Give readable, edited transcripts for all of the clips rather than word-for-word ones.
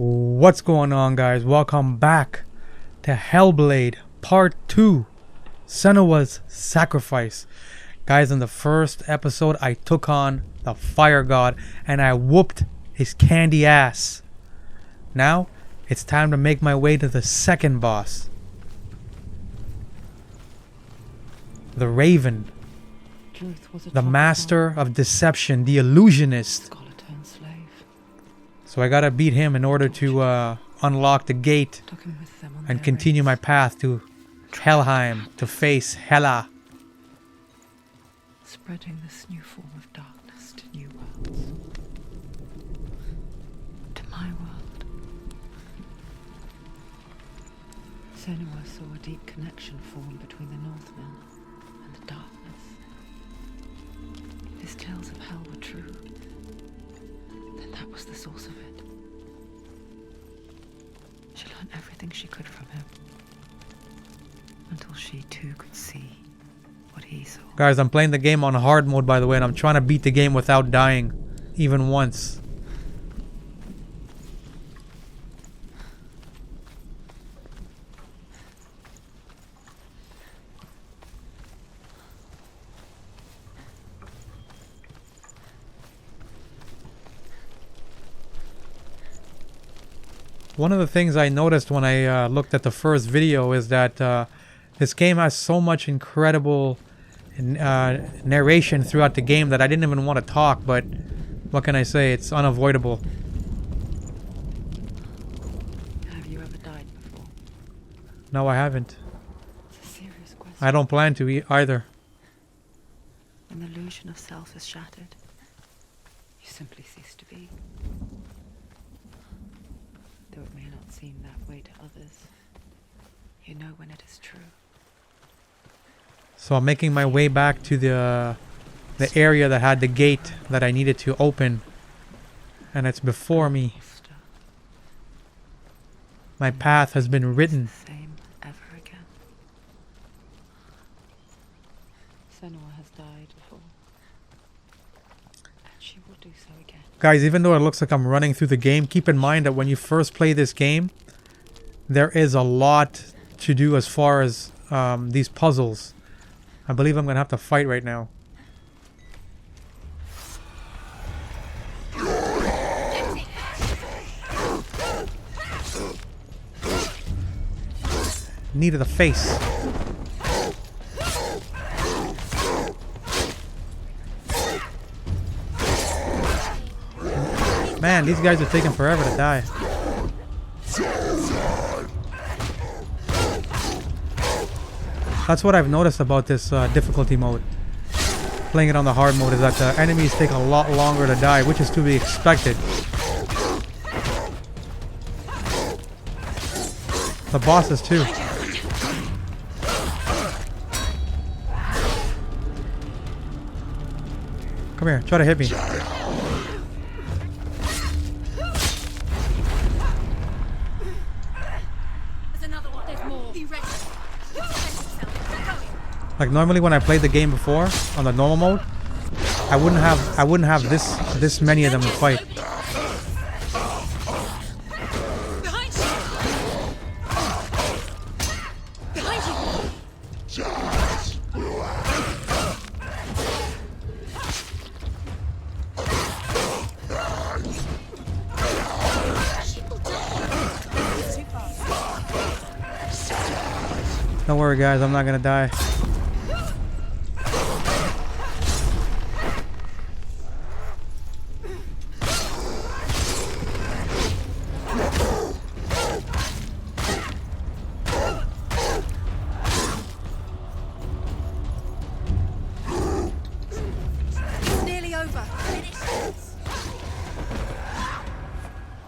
What's going on, guys? Welcome back to Hellblade Part 2, Senua's Sacrifice. Guys, in the first episode, I took on the Fire God and I whooped his candy ass. Now, it's time to make my way to the second boss. The Raven. The Master of Deception, the Illusionist. So I gotta beat him in order to unlock the gate and continue my path to Helheim to face Hela. Spreading this new form of darkness to new worlds. To my world. Senua saw a deep connection form between the Northmen and the darkness. If his tales of hell were true, then that was the source of it. She learned everything she could from him. Until she too could see what he saw. Guys, I'm playing the game on hard mode, by the way, and I'm trying to beat the game without dying even once. One of the things I noticed when I looked at the first video is that this game has so much incredible narration throughout the game that I didn't even want to talk, but what can I say? It's unavoidable. Have you ever died before? No, I haven't. It's a serious question. I don't plan to either. When the illusion of self is shattered, you simply cease to be. Though it may not seem that way to others, you know when it is true. So I'm making my way back to the area that had the gate that I needed to open, and it's before me. My path has been written. Same ever again. Senua has died before, and she will do so again. Guys, even though it looks like I'm running through the game, keep in mind that when you first play this game, there is a lot to do as far as these puzzles. I believe I'm going to have to fight right now. Knee to the face. Man, these guys are taking forever to die. That's what I've noticed about this difficulty mode. Playing it on the hard mode is that the enemies take a lot longer to die, which is to be expected. The bosses too. Come here, try to hit me. Like normally when I played the game before on the normal mode, I wouldn't have this many of them to fight. Don't worry guys, I'm not gonna die.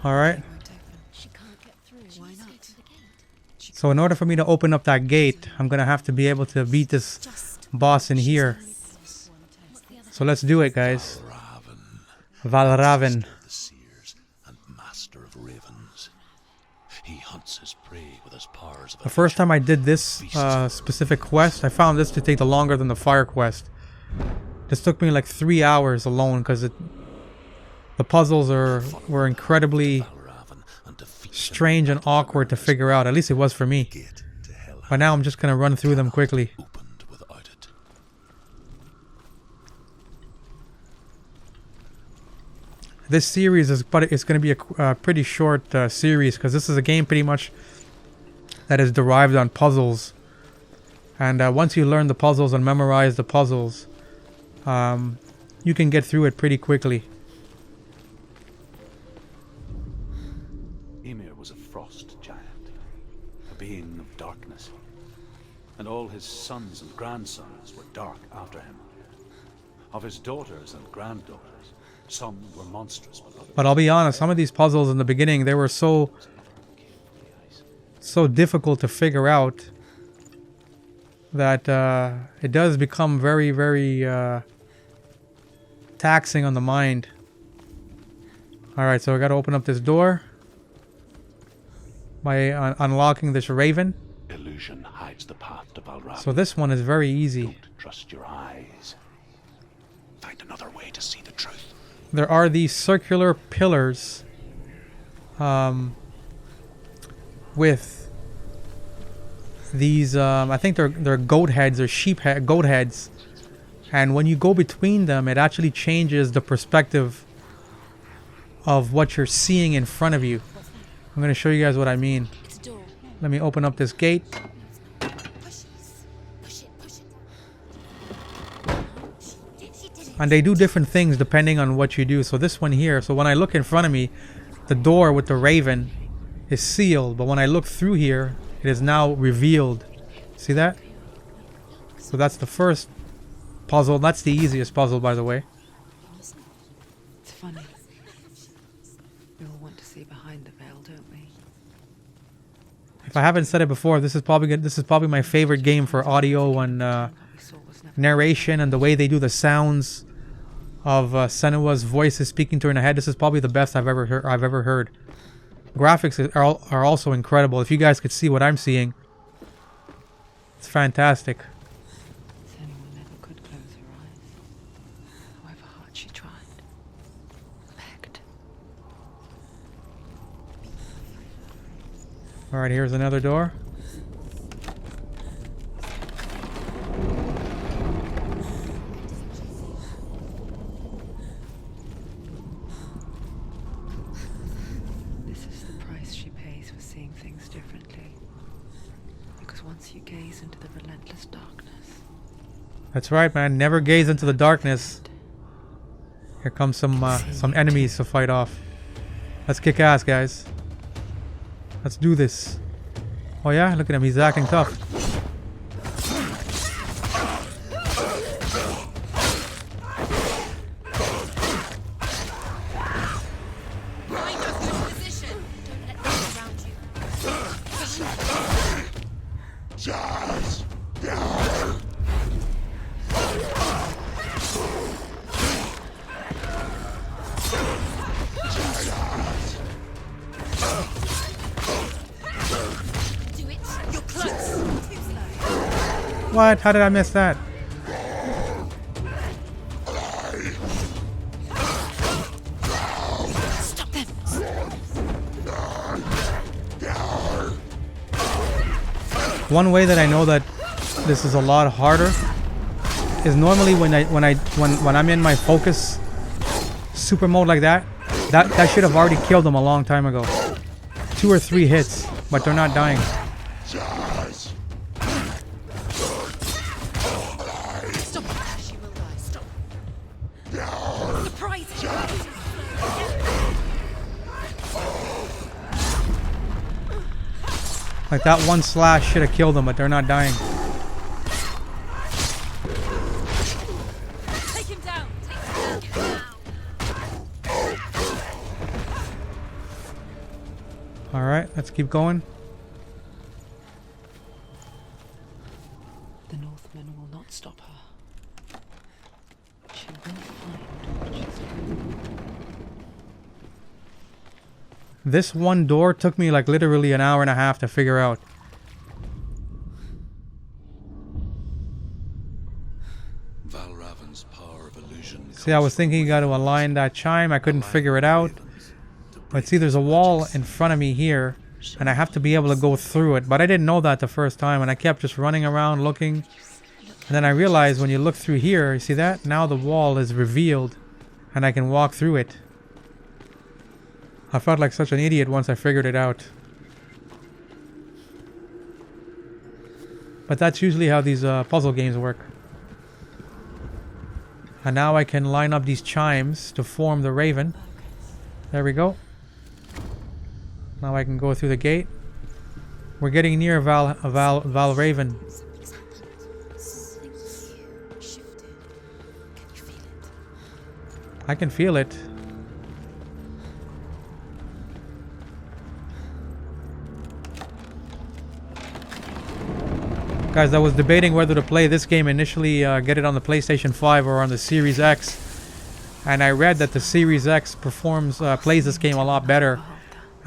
Alright. So in order for me to open up that gate, I'm gonna have to be able to beat this boss in here. So let's do it, guys. VALRAVEN. The first time I did this specific quest, I found this to take longer than the fire quest. This took me like 3 hours alone because the puzzles were incredibly strange and awkward to figure out. At least it was for me. But now I'm just gonna run through them quickly. This series is, but it's going to be a pretty short series, because this is a game pretty much that is derived on puzzles. And once you learn the puzzles and memorize the puzzles, you can get through it pretty quickly. Ymir was a frost giant, a being of darkness, and all his sons and grandsons were dark after him. Of his daughters and granddaughters, some were monstrous, but I'll be honest, some of these puzzles in the beginning, they were so difficult to figure out that it does become very, very taxing on the mind. Alright, so I gotta open up this door by unlocking this raven. Illusion hides the path to VALRAVEN. So this one is very easy. Don't trust your eyes. Find another way to see the truth. There are these circular pillars with these, I think they're goat heads or goat heads. And when you go between them, it actually changes the perspective of what you're seeing in front of you. I'm going to show you guys what I mean. Let me open up this gate. And they do different things depending on what you do. So this one here, so when I look in front of me, the door with the raven is sealed. But when I look through here, it is now revealed. See that? So that's the first puzzle. That's the easiest puzzle, by the way. It's funny. We all want to see behind the veil, don't we? If I haven't said it before, this is probably my favorite game for audio and narration and the way they do the sounds of Senua's voices speaking to her in the head. This is probably the best I've ever heard. Graphics are also incredible. If you guys could see what I'm seeing, it's fantastic. Senua never could close her eyes, however hard she tried. Begged. All right, here's another door. That's right, man. Never gaze into the darkness. Here comes some enemies to fight off. Let's kick ass, guys. Let's do this. Oh yeah, look at him. He's acting tough. What? How did I miss that? Stop them. One way that I know that this is a lot harder is normally when I'm in my focus super mode like that should have already killed them a long time ago. 2 or 3 hits, but they're not dying. Like that one slash should have killed them, but they're not dying. Take him down. Take him down. All right, let's keep going. The Northmen will not stop her. She will find what she's doing. This one door took me like literally an hour and a half to figure out. VALRAVEN's power of illusion. See, I was thinking you got to align that chime. I couldn't figure it out. But see, there's a wall in front of me here, and I have to be able to go through it. But I didn't know that the first time, and I kept just running around looking. And then I realized when you look through here, you see that? Now the wall is revealed, and I can walk through it. I felt like such an idiot once I figured it out. But that's usually how these puzzle games work. And now I can line up these chimes to form the raven. There we go. Now I can go through the gate. We're getting near VALRAVEN. I can feel it. Guys, I was debating whether to play this game initially, get it on the PlayStation 5 or on the Series X. And I read that the Series X plays this game a lot better.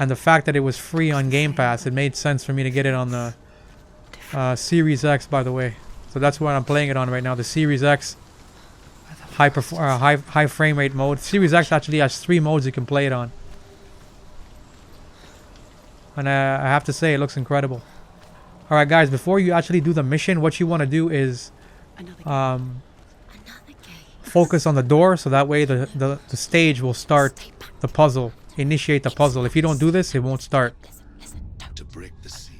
And the fact that it was free on Game Pass, it made sense for me to get it on the Series X, by the way. So that's what I'm playing it on right now, the Series X high frame rate mode. Series X actually has 3 modes you can play it on. And I have to say, it looks incredible. Alright guys, before you actually do the mission, what you want to do is focus on the door, so that way the stage will start the puzzle, initiate the puzzle. If you don't do this, it won't start. To break the seal,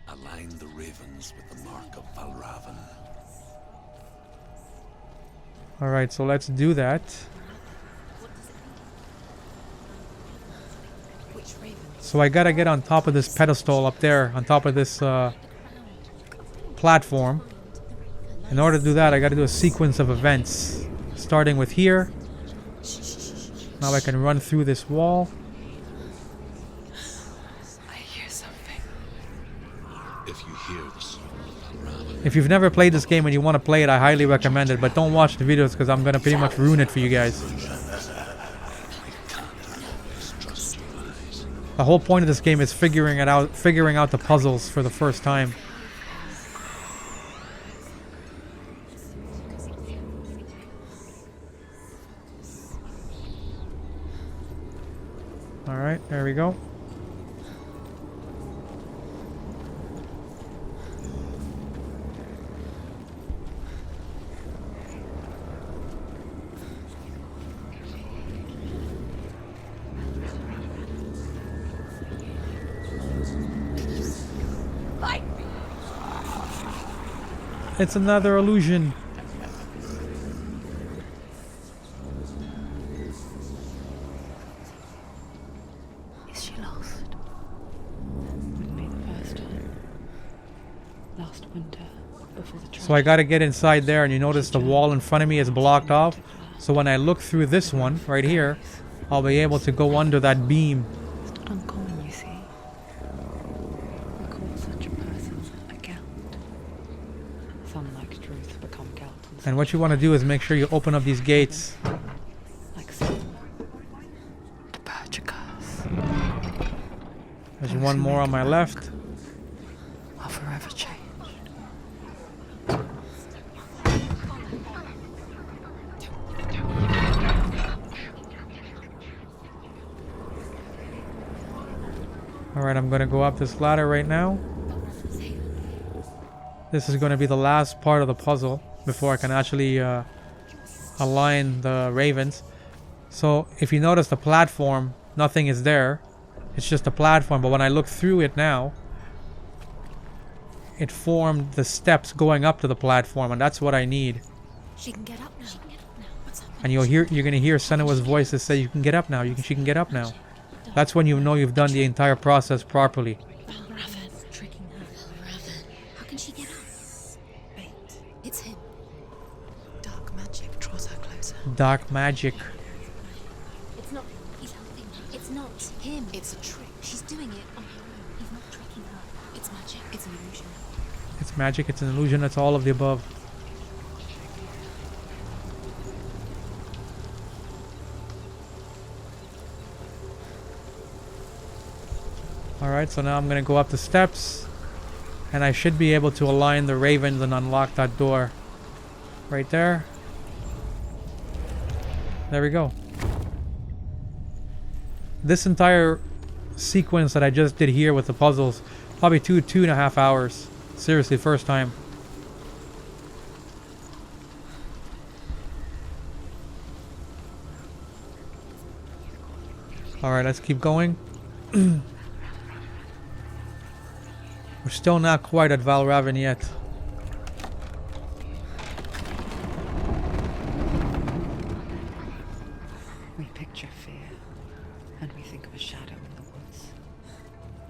align the ravens with the mark of VALRAVEN. Alright, so let's do that. So I gotta get on top of this pedestal up there, on top of this platform. In order to do that, I gotta do a sequence of events. Starting with here. Now I can run through this wall. I hear something. If you hear the soul of VALRAVEN, If you've never played this game and you want to play it, I highly recommend it. But don't watch the videos because I'm gonna pretty much ruin it for you guys. The whole point of this game is figuring out the puzzles for the first time. Alright, there we go. It's another illusion. Is she lost? Wouldn't be the first time. Last winter, before the So I gotta get inside there, and you notice the wall in front of me is blocked off. So when I look through this one, right here, I'll be able to go under that beam. It's not uncommon, you see. I call such a person a Gelt. Some like truth become Gelt. And what you want to do is make sure you open up these gates. Like Senua. To purge a curse. There's one more on my left. Are forever changed. Alright, I'm gonna go up this ladder right now. This is gonna be the last part of the puzzle before I can actually align the ravens. So if you notice the platform, nothing is there. It's just a platform, but when I look through it now, it formed the steps going up to the platform, and that's what I need. She can get up now. What's happening? And you're gonna hear Senua's voice that says, "You can get up now. She can get up now." That's when you know you've done the entire process properly. VALRAVEN. Tricking her. VALRAVEN. How can she get up? Wait. It's him. Dark magic draws her closer. Dark magic. It's not. He's helping her. It's not him. It's a trick. She's doing it on her own. He's not tricking her. It's magic. It's an illusion. It's magic, it's an illusion, it's all of the above. Alright, so now I'm gonna go up the steps, and I should be able to align the ravens and unlock that door. Right there. There we go. this entire sequence that I just did here with the puzzles, probably 2.5 hours. Seriously, first time. Alright, let's keep going. We're still not quite at VALRAVEN yet. We picture fear, and we think of a shadow in the woods,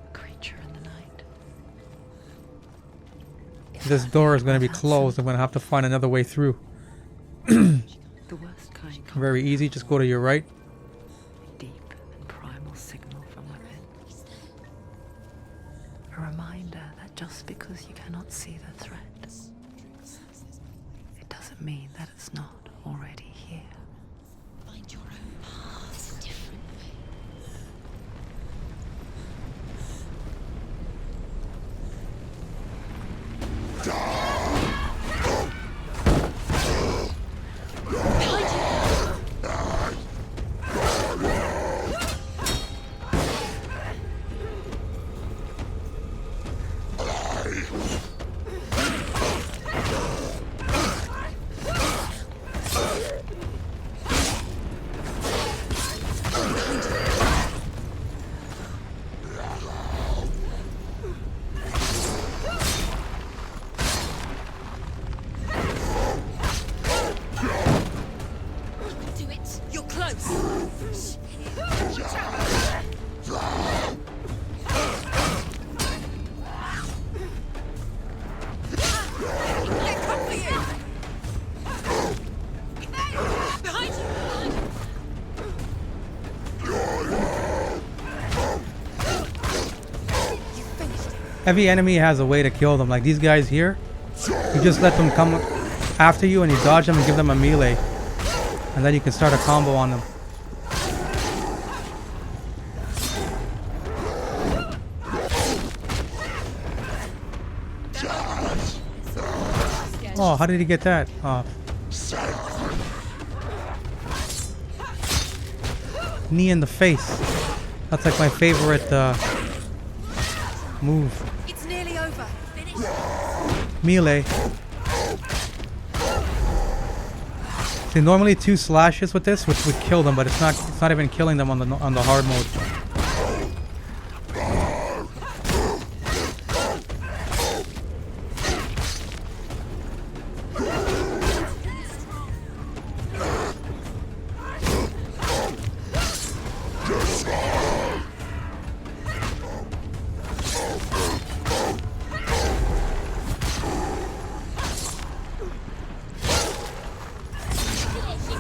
a creature in the night. This door is going to be closed. I'm going to have to find another way through. The worst kind comes Very easy, just go to your right. deep and primal signal from within. A reminder that just because you cannot see the threat, it doesn't mean that it's not already here. Find your own path differently. Do it. You're close. They're coming in. Behind you. You finished it. Every enemy has a way to kill them. Like these guys here, you just let them come after you and you dodge them and give them a melee. And then you can start a combo on them. Oh, how did he get that? Oh. Knee in the face. That's like my favorite move. It's nearly over. Finish. Melee. See, normally 2 slashes with this, which would kill them, but it's not even killing them on the hard mode.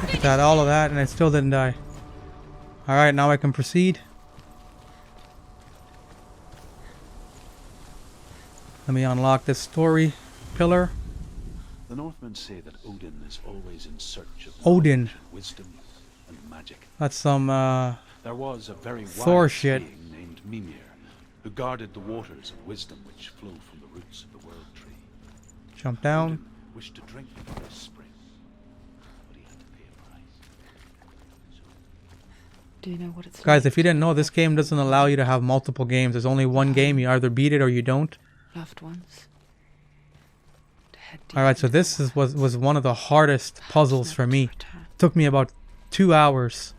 Look at that, all of that, and I still didn't die. Alright, now I can proceed. Let me unlock this story pillar. The Northmen say that Odin is always in search of Odin. knowledge, wisdom, and magic. That's some There was a very Thor wise shit. being named Mimir, who guarded the waters of wisdom which flow from the roots of the world tree. jump down. Odin wished to drink from this spring, but he had to pay a price. Do you know what it's Guys, like if you didn't to know, have this game doesn't allow you to have multiple games. There's only one game. You either beat it or you don't. loved ones? To head deep Alright, so into this the was one of the hardest wilds, puzzles never for to me. return. Took me about 2 hours.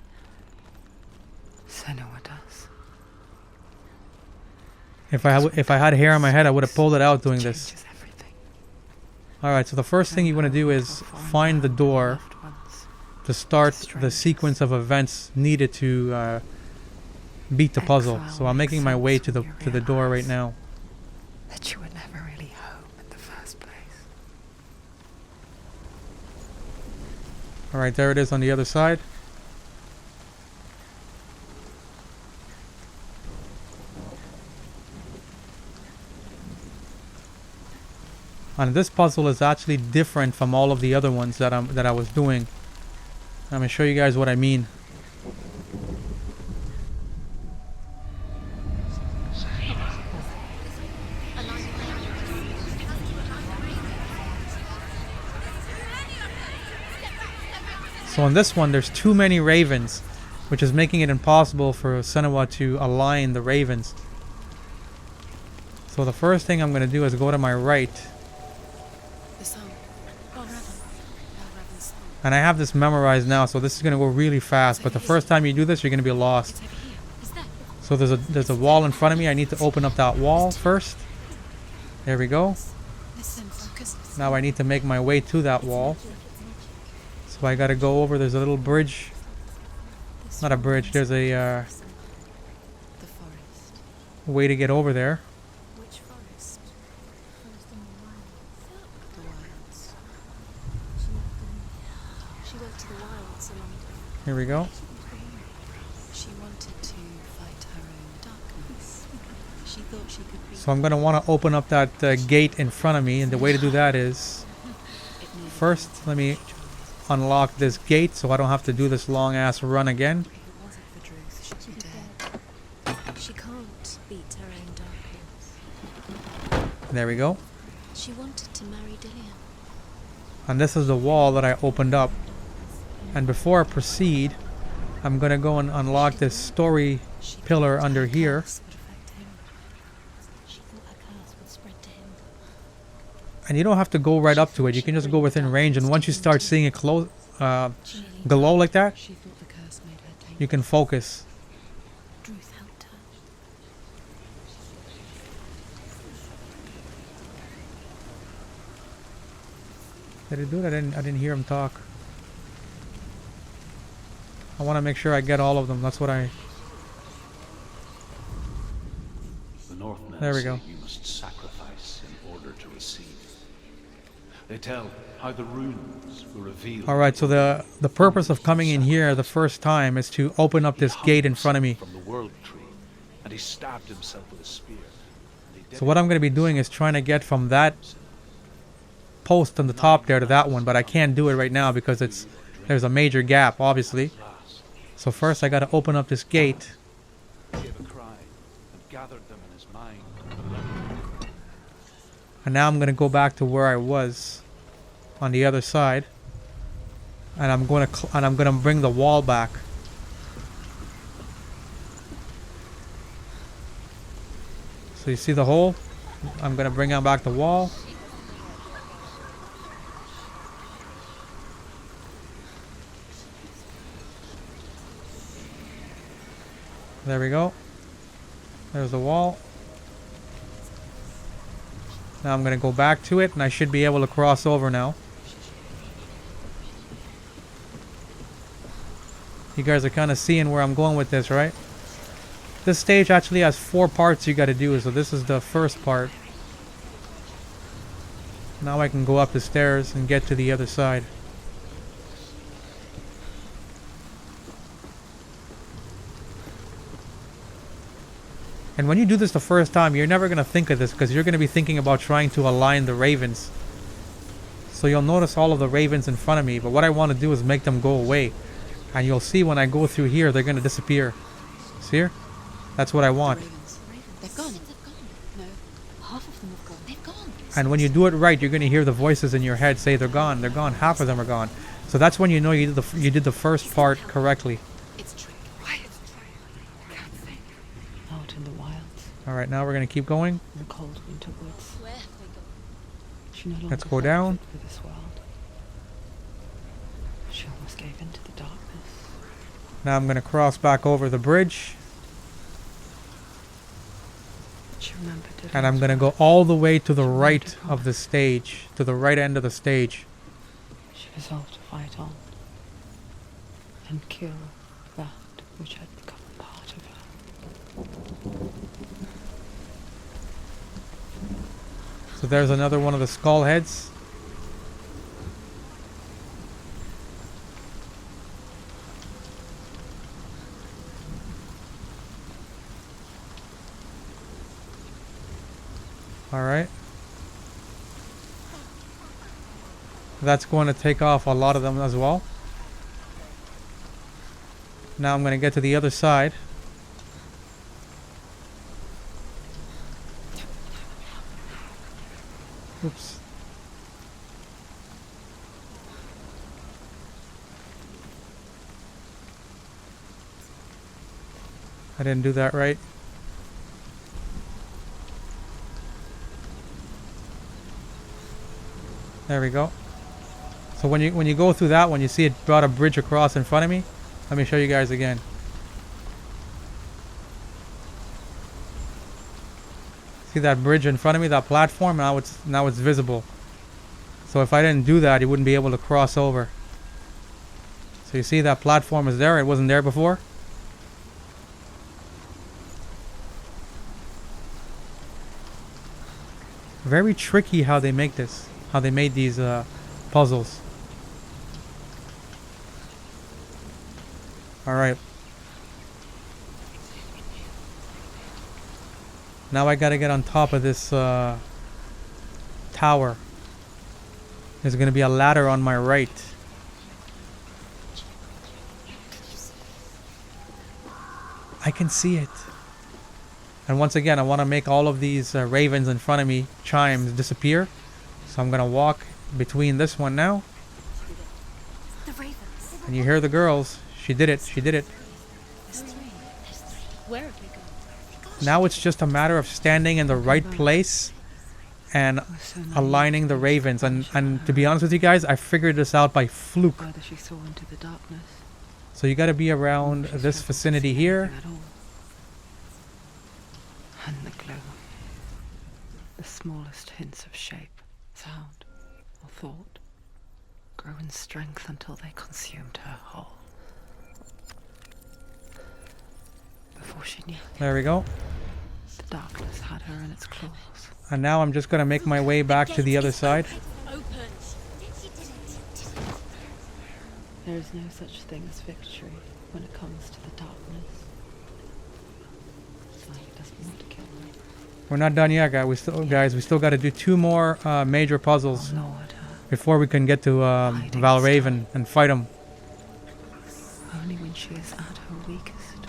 Senua does. If I had hair on my head, I would have pulled it out doing this. Changes everything. Alright, so the first thing you want to do is find the door Loved ones. to start the sequence of events needed to beat the puzzle. So I'm making my way to the door right now. That you were never really home in the first place. Alright, there it is on the other side. And this puzzle is actually different from all of the other ones that I was doing. I'm gonna show you guys what I mean. So on this one, there's too many ravens, which is making it impossible for Senua to align the ravens. So the first thing I'm going to do is go to my right. The song. Valraven's song. And I have this memorized now, so this is going to go really fast. But the first time you do this, you're going to be lost. It's over here. Is that? So there's a wall in front of me. I need to open up that wall first. There we go. Listen, focus. Now I need to make my way to that wall. So I got to go over. There's a little bridge. Not a bridge. There's a The forest. way to get over there. Which forest? The wilds. She went to the wilds a long time. Here we go. She wanted to fight her own darkness. She thought she could be. So I'm going to want to open up that gate in front of me. And the way to do that is, first, let me unlock this gate so I don't have to do this long ass run again. If it wasn't for Druth, she'd be dead. She can't beat her own darkness. There we go. She wanted to marry Dillian. And this is the wall that I opened up. And before I proceed, I'm going to go and unlock this story She pillar thought under her here. curse would affect him. She thought her curse would spread to him. And you don't have to go right up to it. You can just go within range. And once you start seeing it glow like that, She thought the curse made her take. you can focus. Druth helped her. Did it do it? I didn't hear him talk. I want to make sure I get all of them. That's what I... The Northmen There we say go. you must sacrifice in order to receive. They tell how the runes were revealed. Alright, so the purpose of coming in here the first time is to open up this gate in front of me. From the world tree, and he stabbed himself with a spear. And he did So what I'm going to be doing is trying to get from that post on the top there to that one, but I can't do it right now because there's a major gap, obviously. So first I got to open up this gate. He gave a cry and gathered them in his mind. And now I'm going to go back to where I was on the other side. And I'm going to bring the wall back. So you see the hole? I'm going to bring back the wall. There we go. There's the wall. Now I'm going to go back to it and I should be able to cross over now. You guys are kind of seeing where I'm going with this, right? This stage actually has 4 parts you got to do, so this is the first part. Now I can go up the stairs and get to the other side. And when you do this the first time, you're never going to think of this because you're going to be thinking about trying to align the ravens. So you'll notice all of the ravens in front of me, but what I want to do is make them go away. And you'll see when I go through here, they're going to disappear. See here? That's what I want. Ravens. They've gone. No, half of them have gone. They've gone. And when you do it right, you're going to hear the voices in your head say they're gone, they're gone, half of them are gone. So that's when you know you did the first part correctly. It's trick. Out in the wilds, Alright, now we're going to keep going. in the cold winter woods. Where have they gone? She no longer Let's go felt down. fit for this world. She almost gave in to the darkness. Now I'm going to cross back over the bridge. She remembered it. And I'm going to go all the way to the right of the stage. To the right end of the stage. She resolved to fight on and kill that which had become a part of her. So there's another one of the skull heads. Alright. That's going to take off a lot of them as well. Now I'm going to get to the other side. Oops. I didn't do that right. There we go. So when you go through that one, you see it brought a bridge across in front of me. Let me show you guys again. See that bridge in front of me, that platform? Now it's visible. So if I didn't do that, you wouldn't be able to cross over. So you see that platform is there. It wasn't there before. Very tricky how they make this. How they made these puzzles. Alright. Now I gotta get on top of this tower. There's gonna be a ladder on my right. I can see it. And once again, I want to make all of these ravens in front of me, chimes, disappear. So I'm gonna walk between this one now. The ravens. And you hear the girls. She did it. She did it. Where have they gone? Now it's just a matter of standing in the right place and aligning the ravens. And to be honest with you guys, I figured this out by fluke. Whether she saw into the darkness. So you got to be around this vicinity here. And the glow. The smallest hints of shape, sound, or thought grow in strength until they consumed her whole. Before she knew, There we go. the darkness had her in its claws. And now I'm just going to make my way back to the other side. There is no such thing as victory when it comes to the darkness. Light doesn't want to kill me. We're not done yet, guys. We still got to do 2 more major puzzles Oh Lord, her. before we can get to VALRAVEN and fight him. Only when she is at her weakest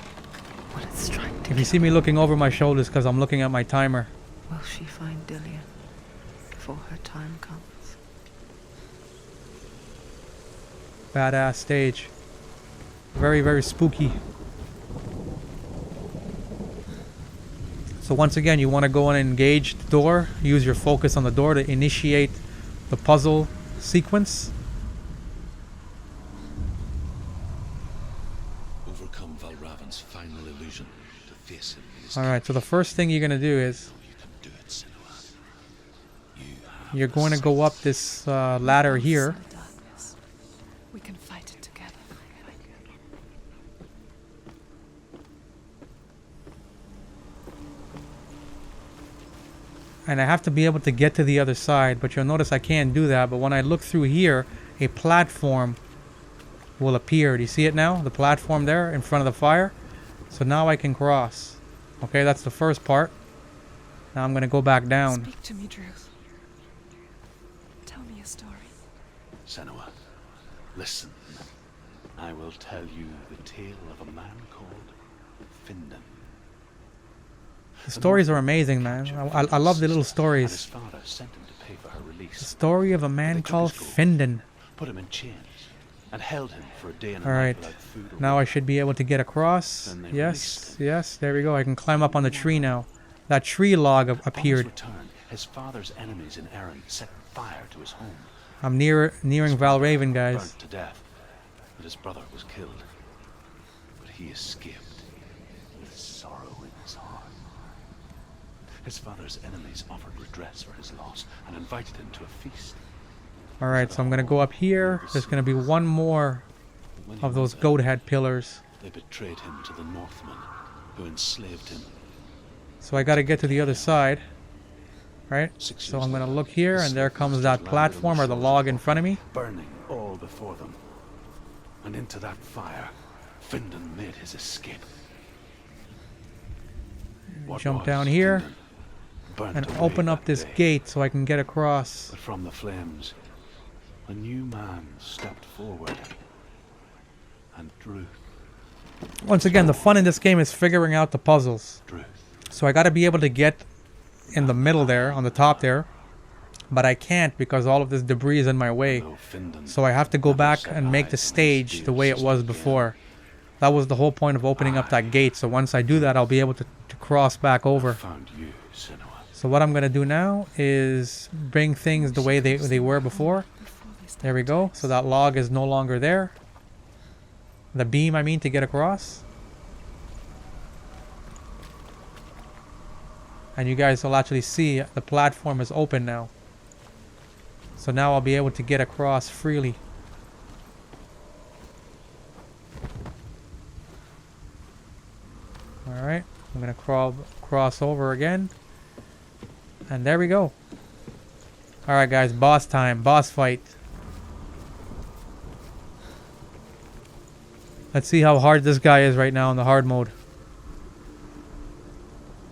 will it strike to If you see me looking over my shoulders, because I'm looking at my timer. Will she find Dillian before her time comes? Badass stage. Very, very spooky. So once again, you want to go and engage the door. Use your focus on the door to initiate the puzzle sequence. Overcome VALRAVEN's final illusion to face him in his Alright, so the first thing you're going to do is You can do it, Senua. you're going to go up this ladder here. Darkness. We can fight it together. And I have to be able to get to the other side, but you'll notice I can't do that. But when I look through here, a platform will appear. Do you see it now? The platform there in front of the fire. So now I can cross. Okay, that's the first part. Now I'm going to go back down. Speak to me, Druth. Tell me a story. Senua, listen. I will tell you the tale of a man called Findan. The stories are amazing, man. I love the little And his stories. father sent him to pay for her The release. story of a man called Findan. Put him in chains and held him for a day and a Alright, night without food or now I water. should be able to get across. Then they Yes, released him. yes, there we go. I can climb up on the tree now. That tree log On his appeared. return, his father's enemies in Erin set fire to his home. I'm nearing VALRAVEN, guys. Burnt to death, but his brother was killed. But he escaped with sorrow in his heart. His father's enemies offered redress for his loss and invited him to a feast. Alright, so I'm going to go up here. There's going to be one more But when he of those went goat there, head pillars. they betrayed him to the Northmen, who enslaved him. So I got to get to the other side. Right? 6 So years I'm going to later, look here, the and there slave comes masters that landed on platform or the shores log of in front of me. burning all before them. And into that fire, Findan made his escape. What Jump was down here Findan burnt and away open up that this day. gate so I can get across. But from the flames, a new man stepped forward. And Druth. Once again, the fun in this game is figuring out the puzzles. So I got to be able to get in the middle there, on the top there. But I can't because all of this debris is in my way. So I have to go back and make the stage the way it was before. That was the whole point of opening up that gate. So once I do that, I'll be able to cross back over. Found you, Senua. So what I'm going to do now is bring things the way they were before. There we go. So that log is no longer there. The beam, I mean, to get across. And you guys will actually see the platform is open now. So now I'll be able to get across freely. Alright, I'm going to cross over again. And there we go. Alright guys, boss time, boss fight. Let's see how hard this guy is right now in the hard mode.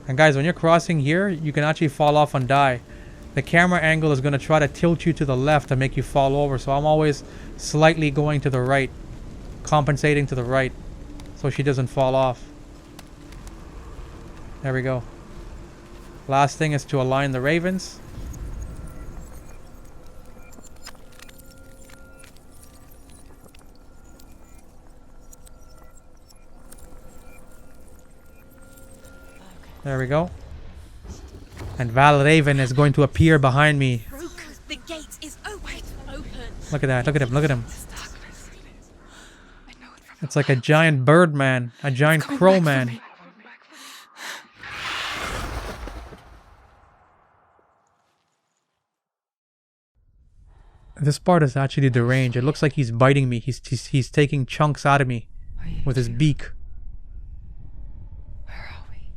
And guys, when you're crossing here, you can actually fall off and die. The camera angle is going to try to tilt you to the left to make you fall over. So I'm always slightly going to the right. Compensating to the right. So she doesn't fall off. There we go. Last thing is to align the ravens. There we go. And VALRAVEN is going to appear behind me. The gate is open. Look at that. Look at him. Look at him. It's like a giant bird man. A giant crow man. This part is actually deranged. It looks like he's biting me. He's taking chunks out of me with his beak. Where are we?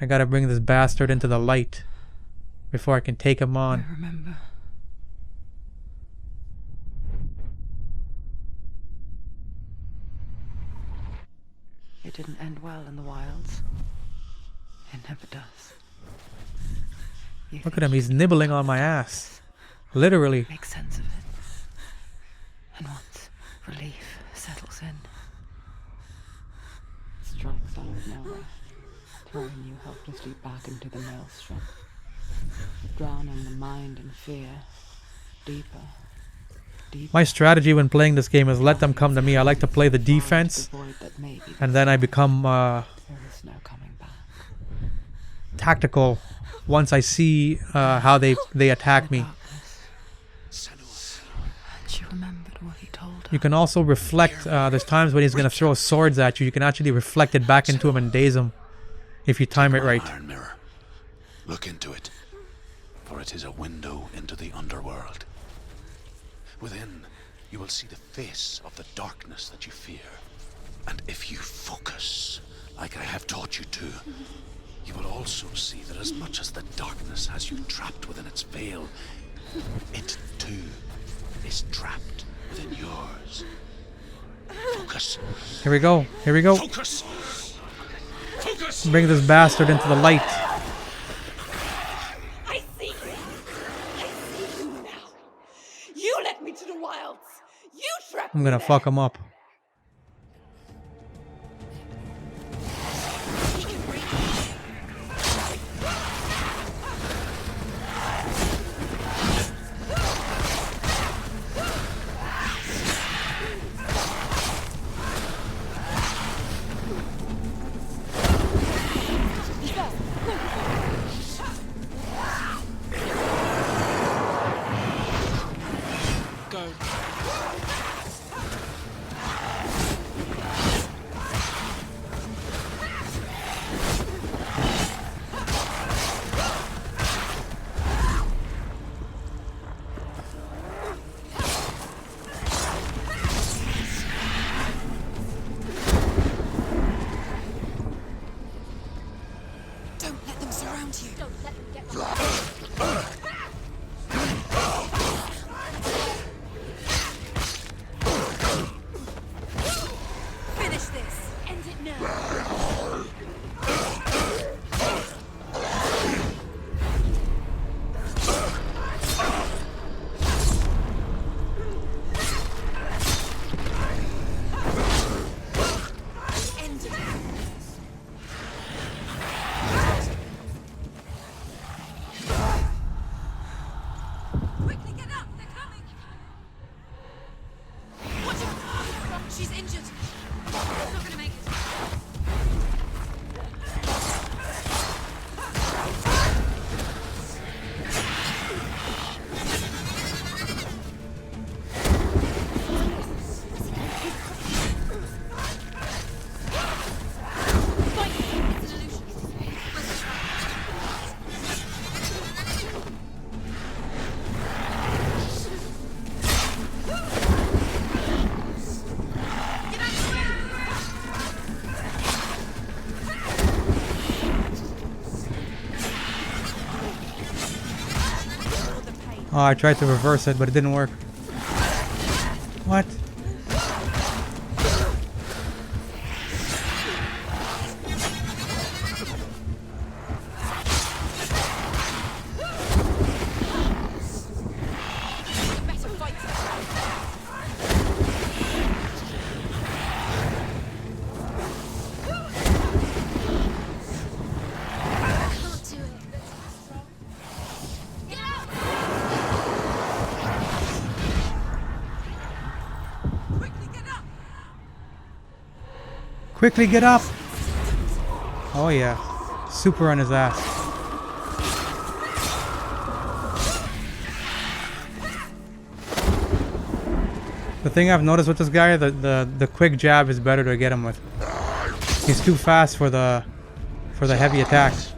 I gotta bring this bastard into the light before I can take him on. I remember. It didn't end well in the wilds. It never does. Look at him, he's nibbling on my ass. Literally. Make sense of it. And once relief settles in, strikes out of nowhere, throwing you helplessly back into the maelstrom, drowning the mind in fear, deeper. My strategy when playing this game is let them come to me. I like to play the defense, and then I become tactical once I see how they attack me. You can also reflect. There's times when he's going to throw swords at you. You can actually reflect it back into him and daze him if you time it right. Iron mirror. Look into it, for it is a window into the underworld. Within, you will see the face of the darkness that you fear. And if you focus, like I have taught you to, you will also see that as much as the darkness has you trapped within its veil, it too is trapped within yours. Focus. Here we go. Here we go. Focus. Focus. Bring this bastard into the light. I see you. I see you now. You led me to the wilds. You trapped I'm gonna me fuck him up. Oh, I tried to reverse it, but it didn't work. What? Quickly get up! Oh yeah, super on his ass. The thing I've noticed with this guy, the quick jab is better to get him with. He's too fast for the heavy attacks.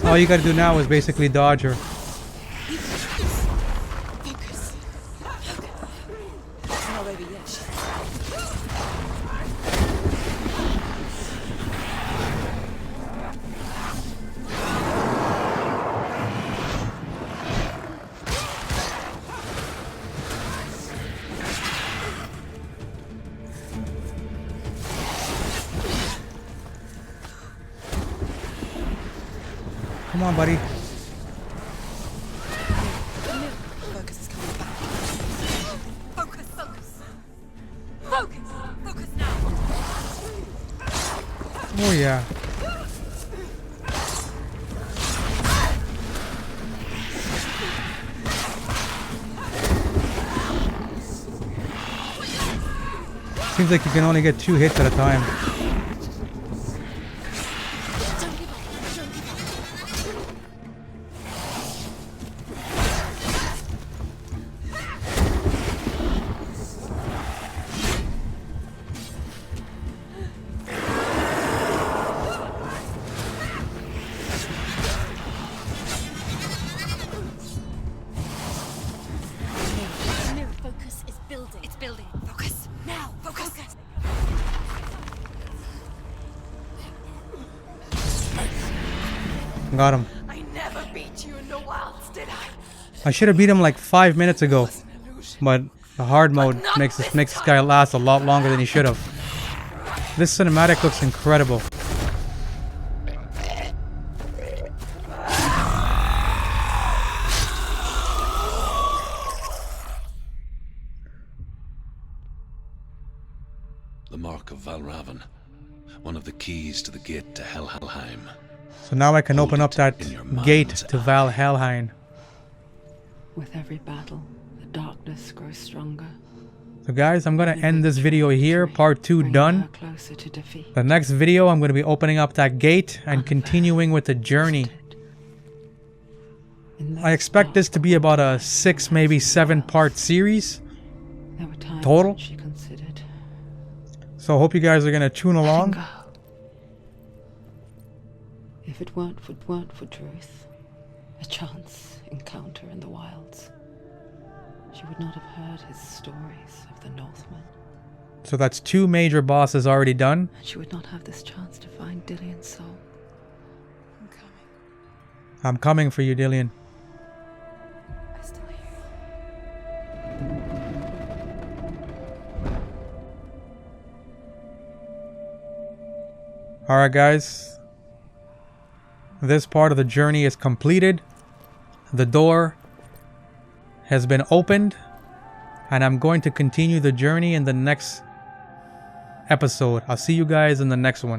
All you gotta do now is basically dodge her. Focus. It's not over yet. Come on, buddy. Focus is coming back. Focus, focus. Focus, focus now. Oh yeah. Seems like you can only get 2 hits at a time. Don't give up. Don't give up. No, focus is building. It's building. Focus. Now, focus. Got him. I never beat you in the wilds, did I? I should have beat him like 5 minutes ago, but the hard mode makes this guy last a lot longer than he should have. This cinematic looks incredible. The mark of VALRAVEN, one of the keys to the gate to Helheim. So now I can open up that gate to Helheim. With every battle, the darkness grows stronger. So guys, I'm gonna end this video here, part 2 done. Closer to defeat. The next video, I'm gonna be opening up that gate and continuing with the journey. I expect this to be about a 6, maybe 7 part series There were times total. when she considered So I hope you guys are gonna tune letting along. go. If it weren't for truth, a chance encounter in the wilds, she would not have heard his stories of the Northmen, So that's 2 major bosses already done. and she would not have this chance to find Dillion's soul. I'm coming. I'm coming for you, Dillion. I still hear you. Alright guys, this part of the journey is completed. The door has been opened, and I'm going to continue the journey in the next episode. I'll see you guys in the next one.